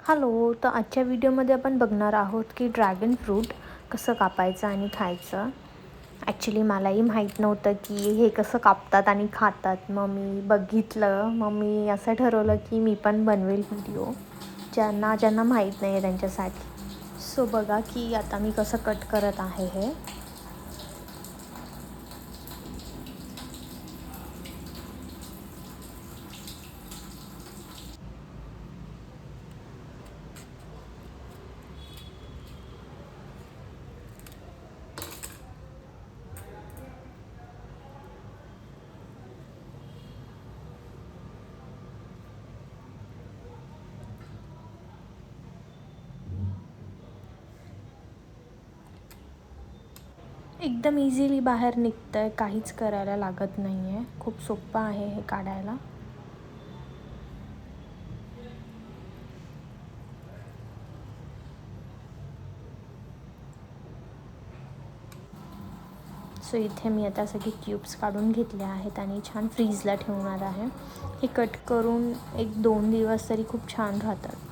Hello. तर आजच्या व्हिडिओमध्ये आपण बघणार आहोत की ड्रॅगन फ्रूट कसं कापायचं आणि खायचं. ॲक्च्युली मलाही माहीत नव्हतं की हे कसं कापतात आणि खातात. मग मी बघितलं, मग मी असं ठरवलं की मी पण बनवेल व्हिडिओ ज्यांना ज्यांना माहीत नाही आहे त्यांच्यासाठी. सो बघा की आता मी कसं कट करत आहे हे. एकदम इझिली बाहेर निघतं आहे, काहीच करायला लागत नाही आहे. खूप सोपं आहे हे काढायला. सो इथे मी आता सगळे क्यूब्स काढून घेतले आहेत आणि छान फ्रीजला ठेवणार आहे. हे कट करून 1-2 दिवस तरी खूप छान राहतात.